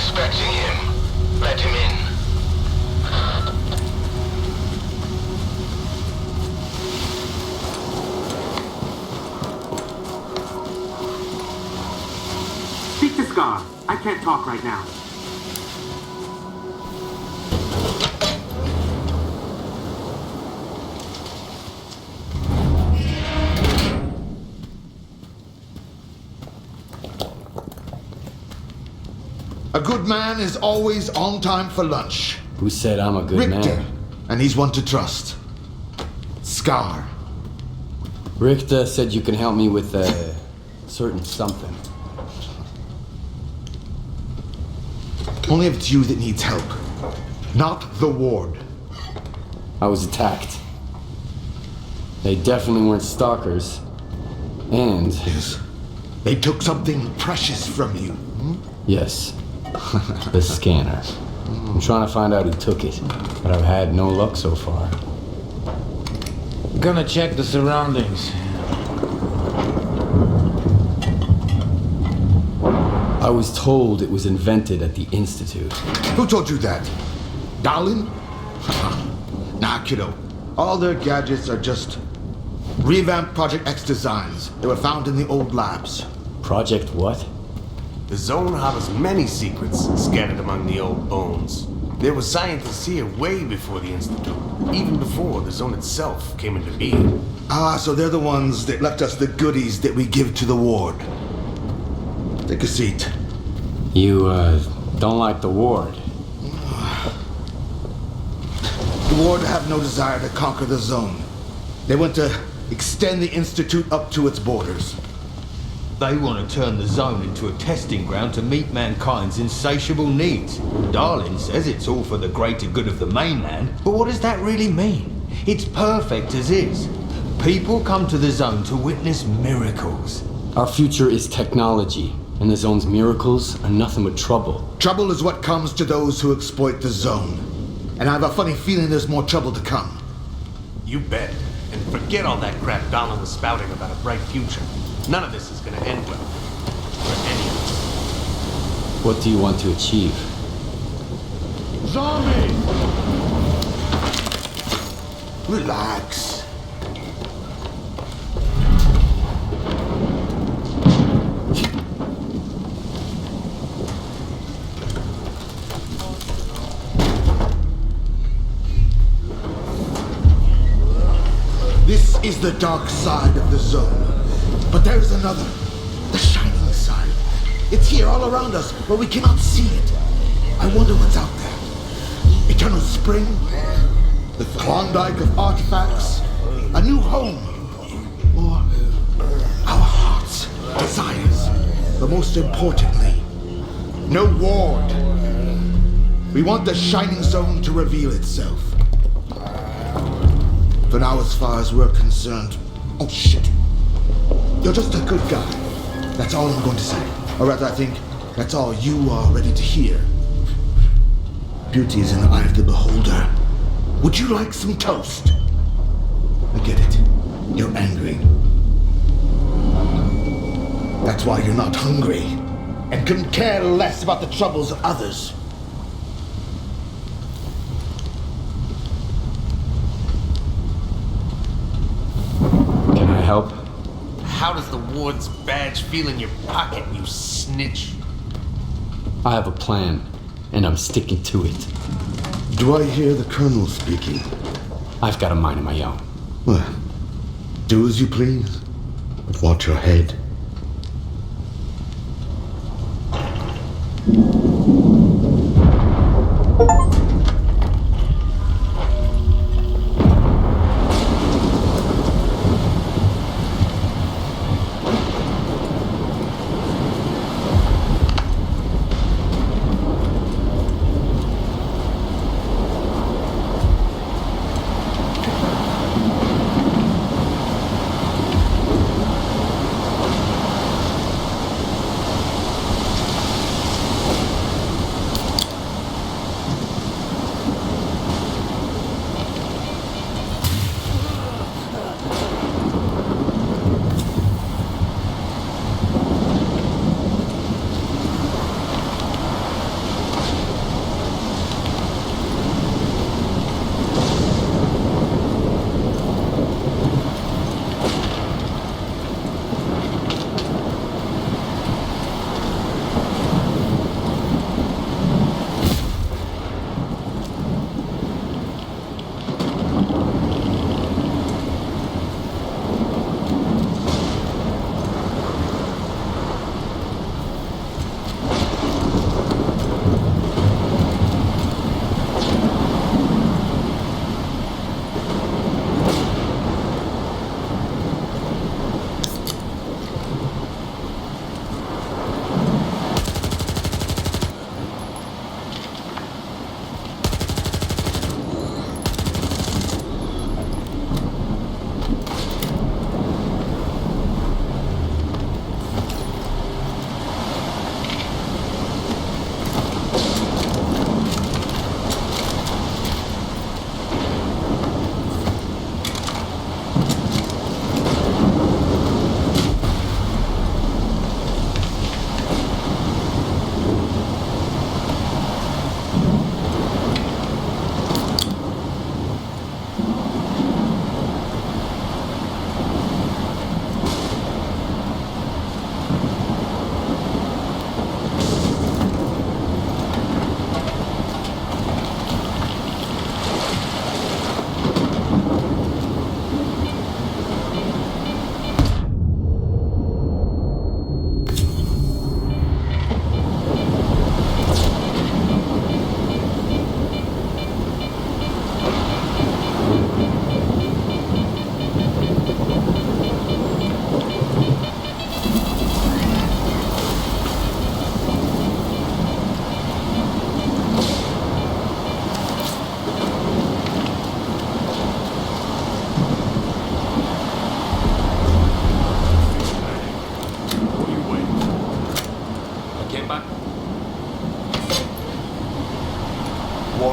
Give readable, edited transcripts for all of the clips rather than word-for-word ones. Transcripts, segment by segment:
expecting him. Let him in. Speak to Scar. I can't talk right now. A good man is always on time for lunch. Who said I'm a good Richter, man? and he's one to trust. Scar. Richter said you can help me with a certain something. Only if it's you that needs help, not the ward. I was attacked. They definitely weren't stalkers. And... Yes. They took something precious from you. yes. The scanner. I'm trying to find out who took it, but I've had no luck so far. Gonna check the surroundings. I was told it was invented at the Institute. Who told you that? Darlin? Nah, kiddo. All their gadgets are just revamped Project X designs. They were found in the old labs. Project what? The zone harbors many secrets scattered among the old bones. There were scientists here way before the Institute, even before the zone itself came into being. Ah, so they're the ones that left us the goodies that we give to the ward. Take a seat. You, don't like the ward? The ward have no desire to conquer the zone. They want to extend the Institute up to its borders. They want to turn the zone into a testing ground to meet mankind's insatiable needs. Darlin says it's all for the greater good of the mainland, but what does that really mean? It's perfect as is. People come to the zone to witness miracles. Our future is technology, and the zone's miracles are nothing but trouble. Trouble is what comes to those who exploit the zone. And I have a funny feeling there's more trouble to come. You bet. And forget all that crap Donald was spouting about a bright future. None of this is gonna end well. For any of us. What do you want to achieve? Zombie! Relax. This is the dark side of the zone. But there is another, the shining side. It's here all around us, but we cannot see it. I wonder what's out there. Eternal spring, the Klondike of artifacts, a new home, or our hearts, desires, but most importantly, no ward. We want the shining zone to reveal itself. For now, as far as we're concerned, oh shit. You're just a good guy. That's all I'm going to say. Or rather, I think that's all you are ready to hear. Beauty is in the eye of the beholder. Would you like some toast? I get it. You're angry. That's why you're not hungry. And couldn't care less about the troubles of others. Can I help? How does the ward's badge feel in your pocket, you snitch? I have a plan, and I'm sticking to it. Do I hear the Colonel speaking? I've got a mind of my own. Well, do as you please, but watch your head.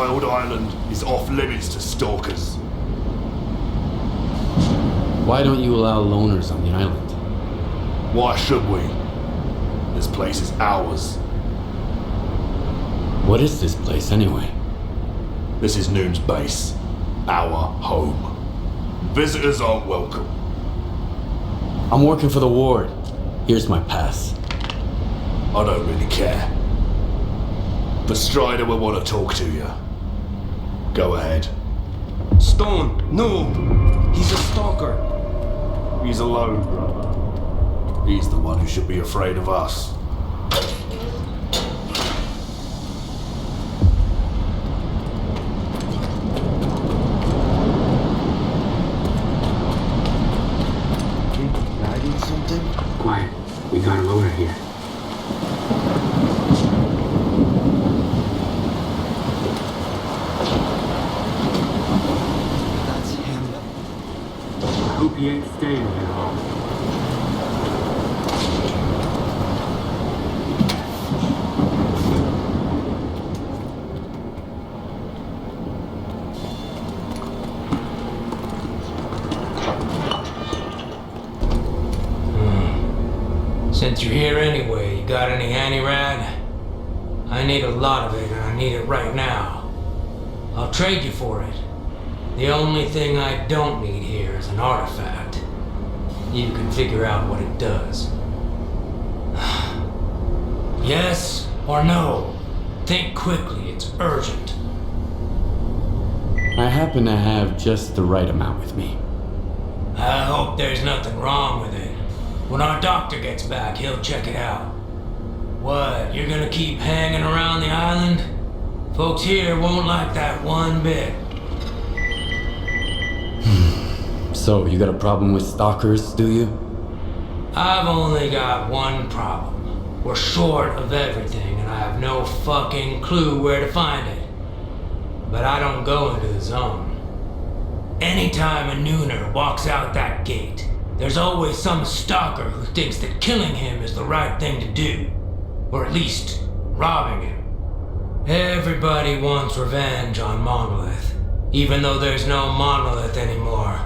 Wild Island is off limits to stalkers. Why don't you allow loners on the island? Why should we? This place is ours. What is this place anyway? This is Noon's base. Our home. Visitors aren't welcome. I'm working for the ward. Here's my pass. I don't really care. The Strider will want to talk to you. Go ahead. Stone, no! He's a stalker. He's alone, brother. He's the one who should be afraid of us. Riding something? Quiet. We got a loner here. That's him. I hope he ain't staying here long. Since you're here anyway, you got any anti-rad? I need a lot of it, and I need it right now. I'll trade you for it. The only thing I don't need here is an artifact. You can figure out what it does. Yes or no? Think quickly, it's urgent. I happen to have just the right amount with me. I hope there's nothing wrong with it. When our doctor gets back, he'll check it out. What, you're gonna keep hanging around the island? Folks here won't like that one bit. So, you got a problem with stalkers, do you? I've only got one problem. We're short of everything, and I have no fucking clue where to find it. But I don't go into the zone. Anytime a nooner walks out that gate, there's always some stalker who thinks that killing him is the right thing to do. Or at least, robbing him. Everybody wants revenge on Monolith, even though there's no Monolith anymore.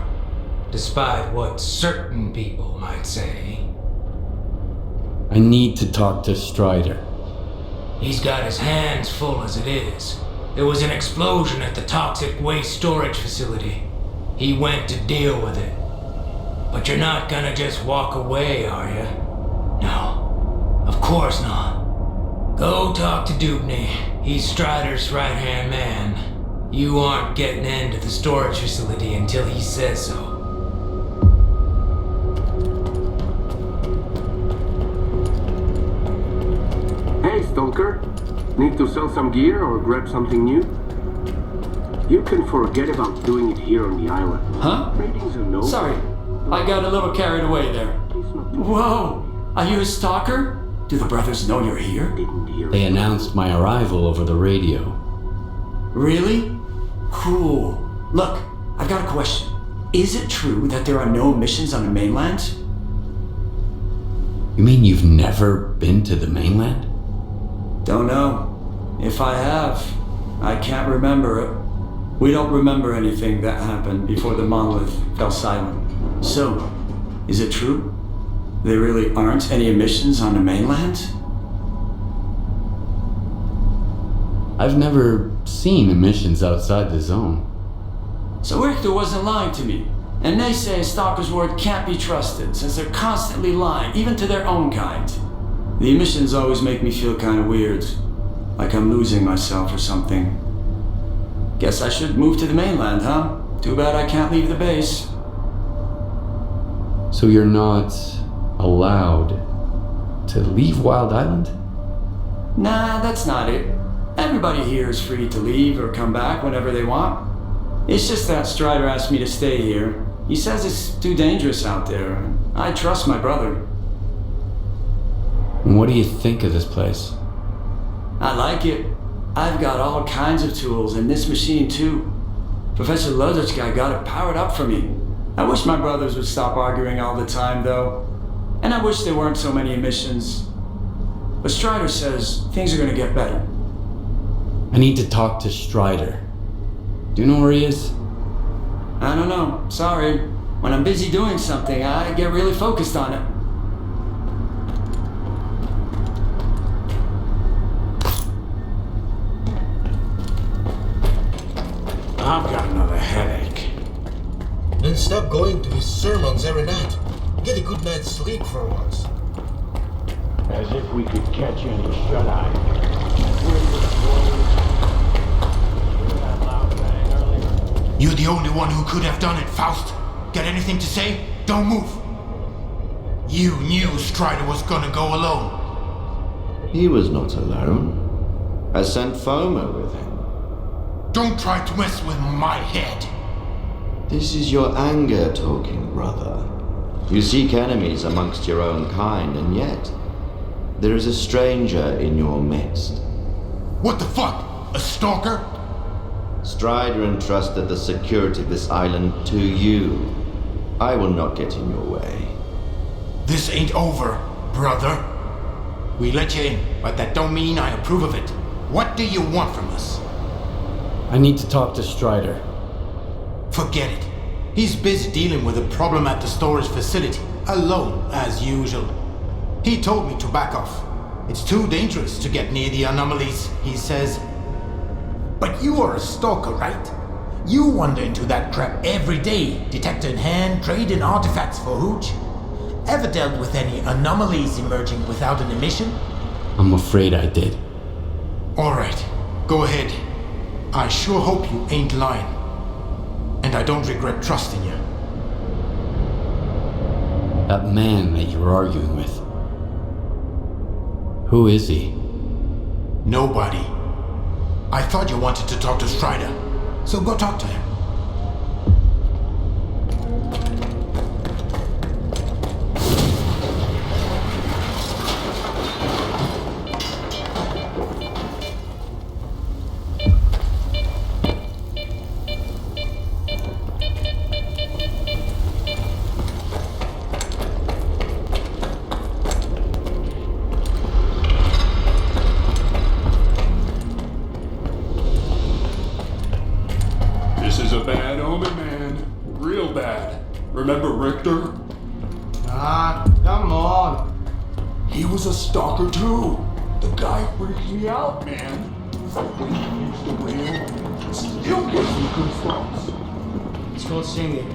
Despite what certain people might say. I need to talk to Strider. He's got his hands full as it is. There was an explosion at the toxic waste storage facility. He went to deal with it. But you're not gonna just walk away, are you? No, of course not. Go talk to Dubney. He's Strider's right-hand man. You aren't getting into the storage facility until he says so. Hey, Stalker. Need to sell some gear or grab something new? You can forget about doing it here on the island. Huh? Ratings are no. Sorry, I got a little carried away there. Whoa! Are you a stalker? Do the brothers know you're here? Didn't hear They it. announced my arrival over the radio. Really? Cool. Look, I've got a question. Is it true that there are no missions on the mainland? You mean you've never been to the mainland? Don't know. If I have, I can't remember it. We don't remember anything that happened before the monolith fell silent. So, is it true? There really aren't any emissions on the mainland? I've never seen emissions outside the zone. So Richter wasn't lying to me. And they say Stalker's word can't be trusted, since they're constantly lying, even to their own kind. The emissions always make me feel kind of weird. Like I'm losing myself or something. Guess I should move to the mainland, huh? Too bad I can't leave the base. So you're not allowed to leave Wild Island? Nah, that's not it. Everybody here is free to leave or come back whenever they want. It's just that Strider asked me to stay here. He says it's too dangerous out there. I trust my brother. And what do you think of this place? I like it. I've got all kinds of tools, and this machine too. Professor Lozicka got it powered up for me. I wish my brothers would stop arguing all the time, though. And I wish there weren't so many emissions. But Strider says things are gonna get better. I need to talk to Strider. Do you know where he is? I don't know. Sorry. When I'm busy doing something, I get really focused on it. I've got another headache. Then stop going to his sermons every night. Get a good night's sleep for once. As if we could catch any shut-eye. You're the only one who could have done it, Faust. Got anything to say? Don't move. You knew Strider was gonna go alone. He was not alone. I sent Foma with him. Don't try to mess with my head. This is your anger talking, brother. You seek enemies amongst your own kind, and yet there is a stranger in your midst. What the fuck? A stalker? Strider entrusted the security of this island to you. I will not get in your way. This ain't over, brother. We let you in, but that don't mean I approve of it. What do you want from us? I need to talk to Strider. Forget it. He's busy dealing with a problem at the storage facility, alone as usual. He told me to back off. It's too dangerous to get near the anomalies, he says. But you are a stalker, right? You wander into that crap every day, detector in hand, trading artifacts for hooch. Ever dealt with any anomalies emerging without an emission? I'm afraid I did. Alright, go ahead. I sure hope you ain't lying. And I don't regret trusting you. That man that you were arguing with. Who is he? Nobody. I thought you wanted to talk to Strider, so go talk to him. Remember Richter? Come on. He was a stalker too. The guy freaked me out, man. When he used the wheel, it still gives me goosebumps. Let's go singing.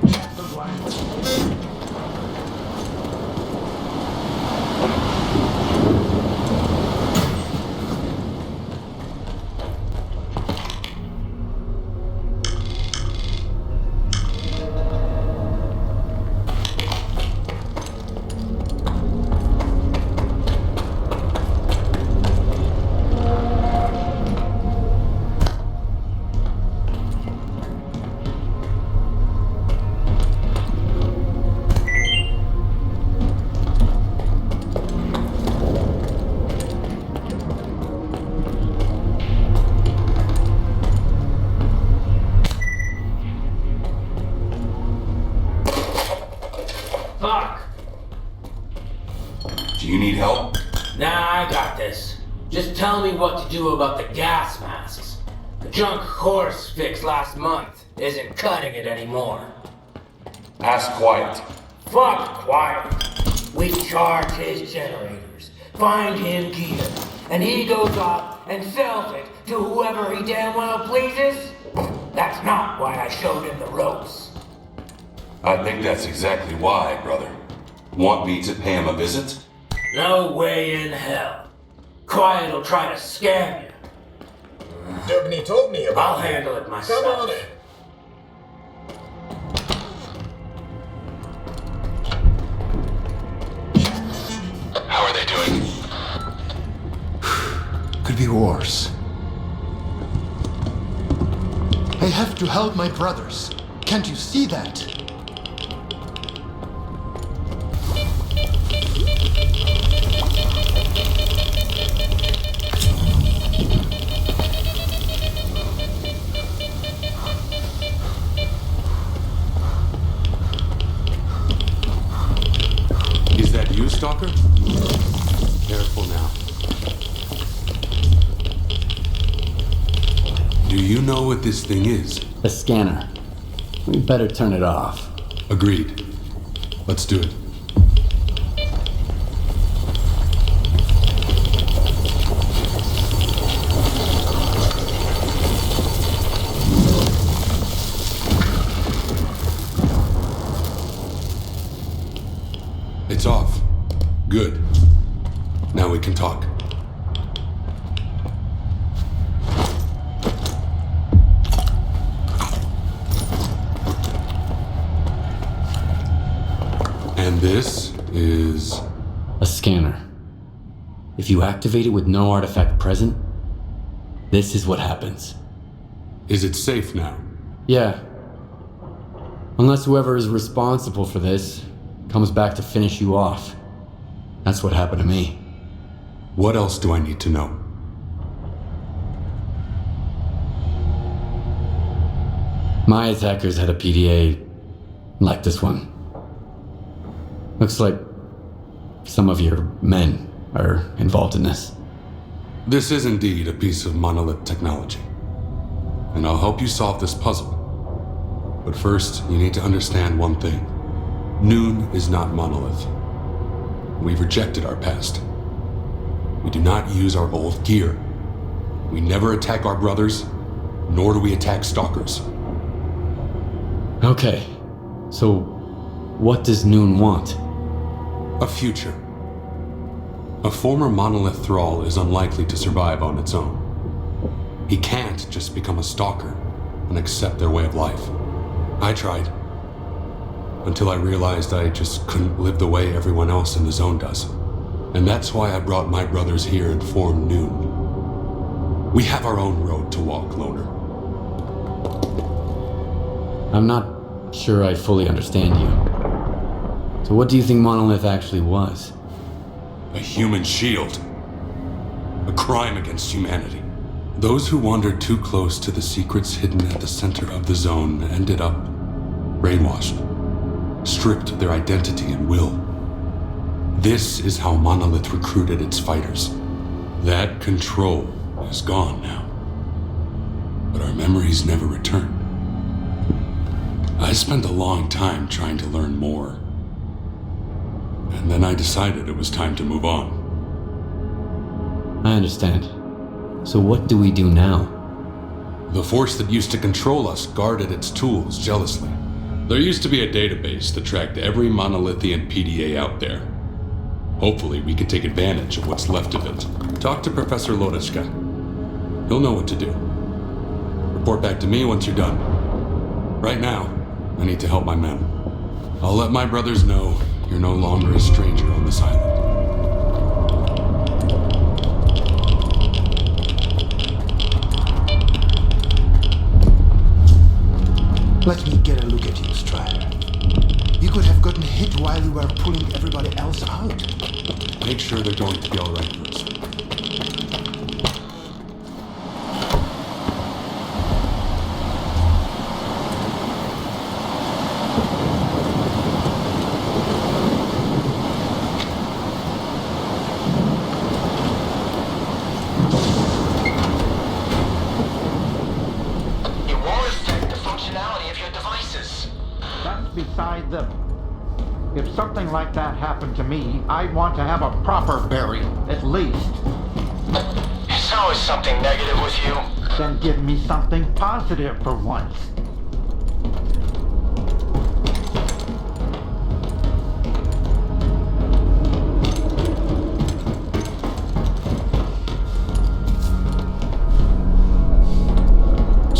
Fuck! Do you need help? Nah, I got this. Just tell me what to do about the gas masks. The junk horse fixed last month isn't cutting it anymore. Ask quiet. Fuck quiet. We charge his generators, find him gear, and he goes off and sells it to whoever he damn well pleases? That's not why I showed him the ropes. I think that's exactly why, brother. Want me to pay him a visit? No way in hell. Quiet'll try to scam you. Dubney told me about I'll it. handle it myself. Come on in. How are they doing? Could be worse. I have to help my brothers. Can't you see that? Is that you, Stalker? Careful now. you know what this thing is? The scanner. We better turn it off. Agreed. Let's do it. It's off. Good. Now we can talk. And this is... a scanner. If you activate it with no artifact present, this is what happens. Is it safe now? Yeah. Unless whoever is responsible for this comes back to finish you off. That's what happened to me. What else do I need to know? My attackers had a PDA like this one. Looks like some of your men are involved in this. This is indeed a piece of monolith technology. And I'll help you solve this puzzle. But first, you need to understand one thing. Noon is not monolith. We've rejected our past. We do not use our old gear. We never attack our brothers, nor do we attack stalkers. Okay, so what does Noon want? A future. A former monolith thrall is unlikely to survive on its own. He can't just become a stalker and accept their way of life. I tried. Until I realized I just couldn't live the way everyone else in the zone does. And that's why I brought my brothers here and formed Noon. We have our own road to walk, Loner. I'm not sure I fully understand you. So what do you think Monolith actually was? A human shield. A crime against humanity. Those who wandered too close to the secrets hidden at the center of the zone ended up brainwashed, stripped of their identity and will. This is how Monolith recruited its fighters. That control is gone now. But our memories never returned. I spent a long time trying to learn more. And then I decided it was time to move on. I understand. So what do we do now? The force that used to control us guarded its tools jealously. There used to be a database that tracked every monolithian PDA out there. Hopefully we can take advantage of what's left of it. Talk to Professor Lodeshka. He'll know what to do. Report back to me once you're done. Right now, I need to help my men. I'll let my brothers know you're no longer a stranger on this island. Let me get a look at you, Strider. You could have gotten hit while you were pulling everybody else out. Make sure they're going to be all right first. Beside them. If something like that happened to me, I'd want to have a proper burial, at least. It's always something negative with you. Then give me something positive for once.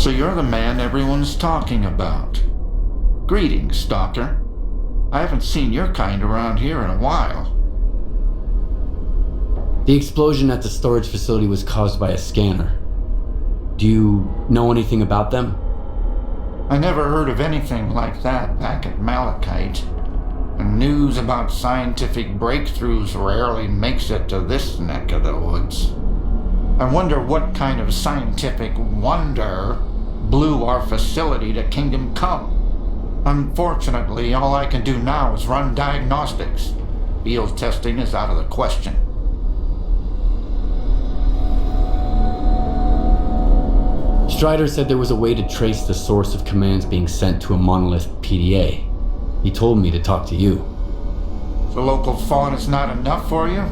So you're the man everyone's talking about. Greetings, Stalker. I haven't seen your kind around here in a while. The explosion at the storage facility was caused by a scanner. Do you know anything about them? I never heard of anything like that back at Malachite. And news about scientific breakthroughs rarely makes it to this neck of the woods. I wonder what kind of scientific wonder blew our facility to Kingdom Come. Unfortunately, all I can do now is run diagnostics. Field testing is out of the question. Strider said there was a way to trace the source of commands being sent to a monolith PDA. He told me to talk to you. The local fawn is not enough for you?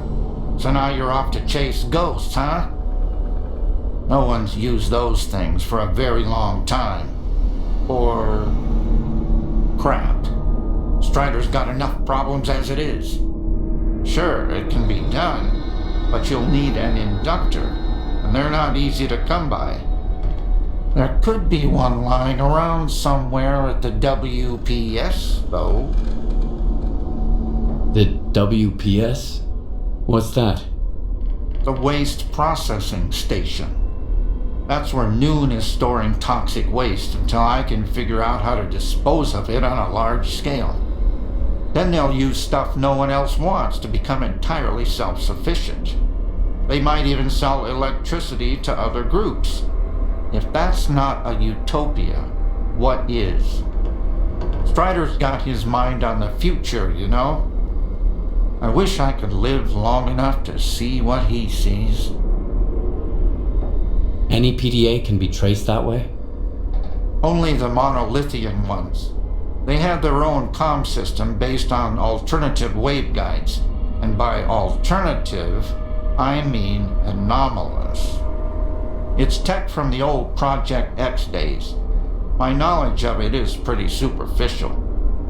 So now you're off to chase ghosts, huh? No one's used those things for a very long time. Or... crap. Strider's got enough problems as it is. Sure, it can be done, but you'll need an inductor, and they're not easy to come by. There could be one lying around somewhere at the WPS, though. The WPS? What's that? The Waste Processing Station. That's where Noon is storing toxic waste until I can figure out how to dispose of it on a large scale. Then they'll use stuff no one else wants to become entirely self-sufficient. They might even sell electricity to other groups. If that's not a utopia, what is? Strider's got his mind on the future, you know? I wish I could live long enough to see what he sees. Any PDA can be traced that way? Only the monolithian ones. They have their own comm system based on alternative waveguides. And by alternative, I mean anomalous. It's tech from the old Project X days. My knowledge of it is pretty superficial,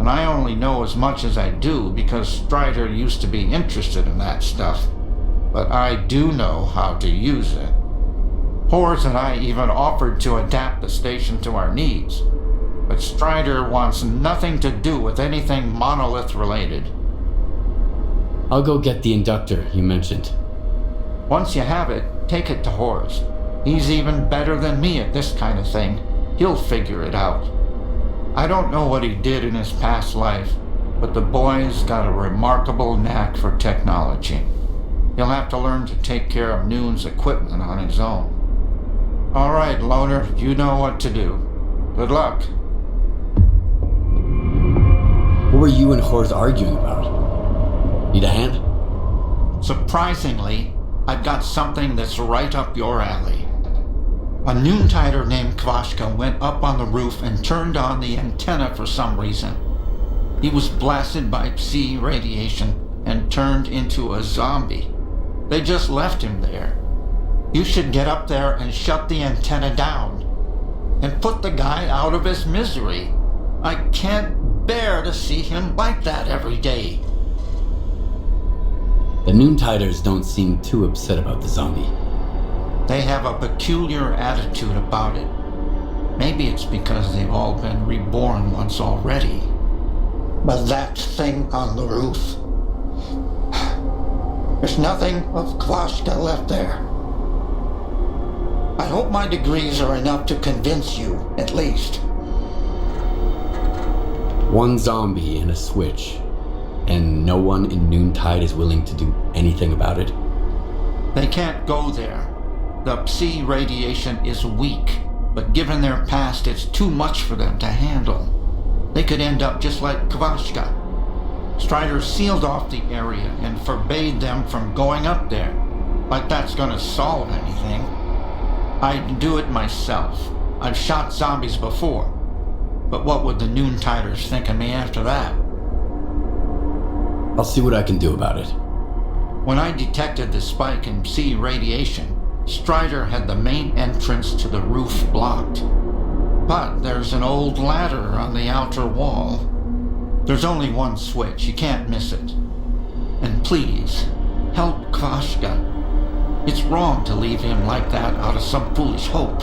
and I only know as much as I do because Strider used to be interested in that stuff. But I do know how to use it. Hors and I even offered to adapt the station to our needs, but Strider wants nothing to do with anything monolith related. I'll go get the inductor you mentioned. Once you have it, take it to Hors. He's even better than me at this kind of thing. He'll figure it out. I don't know what he did in his past life, but the boy's got a remarkable knack for technology. He'll have to learn to take care of Noon's equipment on his own. All right, Loner, you know what to do. Good luck. What were you and Hors arguing about? Need a hand? Surprisingly, I've got something that's right up your alley. A Noontider named Kvashka went up on the roof and turned on the antenna for some reason. He was blasted by Psi radiation and turned into a zombie. They just left him there. You should get up there and shut the antenna down. And put the guy out of his misery. I can't bear to see him like that every day. The Noontiders don't seem too upset about the zombie. They have a peculiar attitude about it. Maybe it's because they've all been reborn once already. But that thing on the roof... There's nothing of Kvashka left there. I hope my degrees are enough to convince you, at least. One zombie and a switch, and no one in Noontide is willing to do anything about it? They can't go there. The Psi radiation is weak, but given their past, it's too much for them to handle. They could end up just like Kvashka. Strider sealed off the area and forbade them from going up there. Like that's gonna solve anything. I'd do it myself. I've shot zombies before. But what would the Noontiders think of me after that? I'll see what I can do about it. When I detected the spike in Psi radiation, Strider had the main entrance to the roof blocked. But there's an old ladder on the outer wall. There's only one switch, you can't miss it. And please, help Kvashka. It's wrong to leave him like that out of some foolish hope.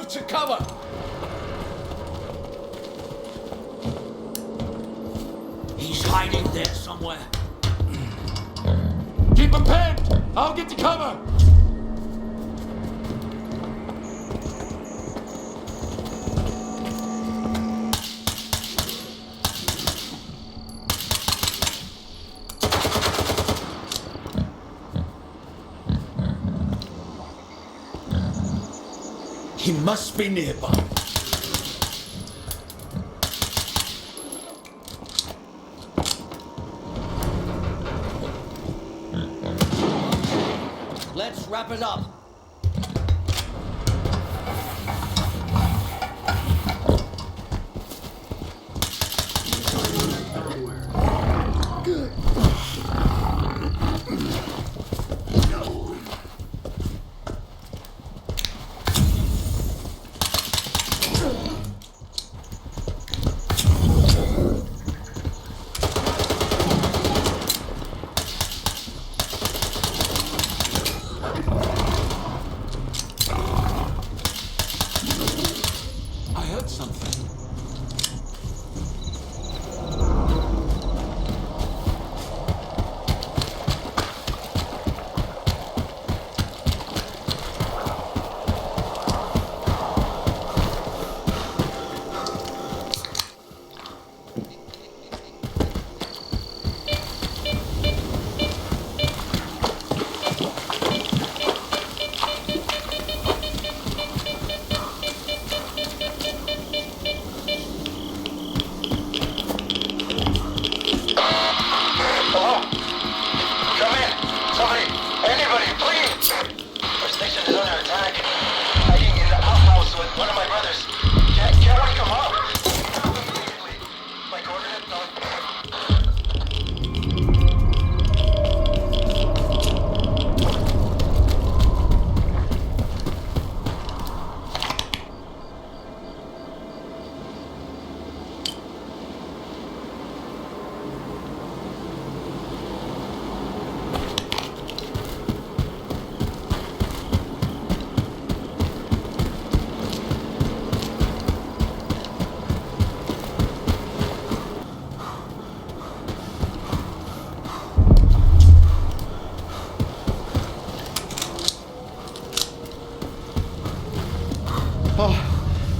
Move to cover! He's hiding there somewhere. Keep him pinned! I'll get to cover! He must be nearby. Let's wrap it up.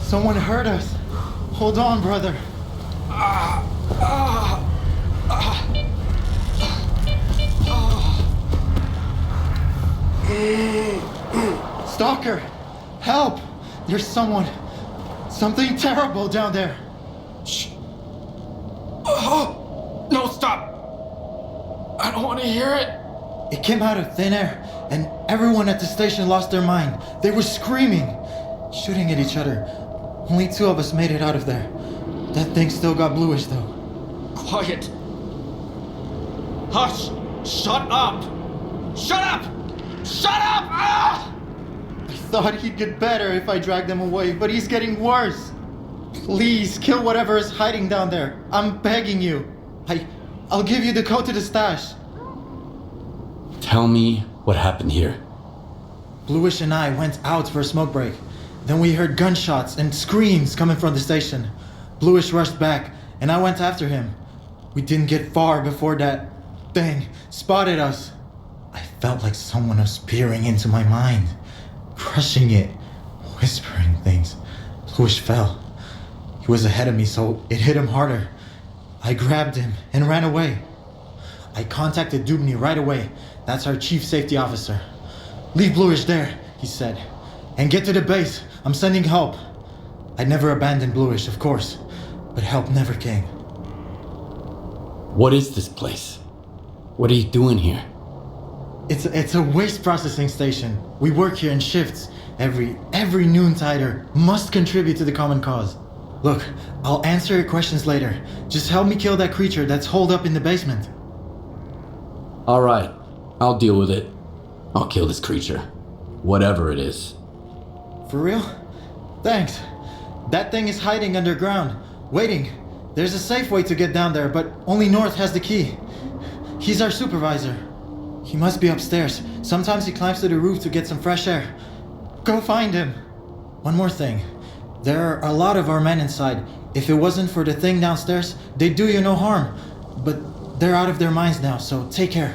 Someone hurt us. Hold on, brother. Stalker, help! There's something terrible down there. Shh. Oh, no, stop. I don't want to hear it. It came out of thin air, and everyone at the station lost their mind. They were screaming, shooting at each other. Only 2 of us made it out of there. That thing still got bluish, though. Quiet. Hush. Shut up. Shut up. Shut up! Ah! I thought he'd get better if I dragged him away, but he's getting worse. Please, kill whatever is hiding down there. I'm begging you. I'll give you the code to the stash. Tell me what happened here. Bluish and I went out for a smoke break. Then we heard gunshots and screams coming from the station. Bluish rushed back, and I went after him. We didn't get far before that thing spotted us. I felt like someone was peering into my mind, crushing it, whispering things. Bluish fell. He was ahead of me, so it hit him harder. I grabbed him and ran away. I contacted Dubny right away. That's our chief safety officer. Leave Bluish there, he said, and get to the base. I'm sending help. I never abandoned Bluish, of course, but help never came. What is this place? What are you doing here? It's a waste processing station. We work here in shifts. Every noontider must contribute to the common cause. Look, I'll answer your questions later. Just help me kill that creature that's holed up in the basement. All right, I'll deal with it. I'll kill this creature, whatever it is. For real? Thanks. That thing is hiding underground, waiting. There's a safe way to get down there, but only North has the key. He's our supervisor. He must be upstairs. Sometimes he climbs to the roof to get some fresh air. Go find him. one more thing. There are a lot of our men inside. If it wasn't for the thing downstairs, they'd do you no harm. But they're out of their minds now, so take care.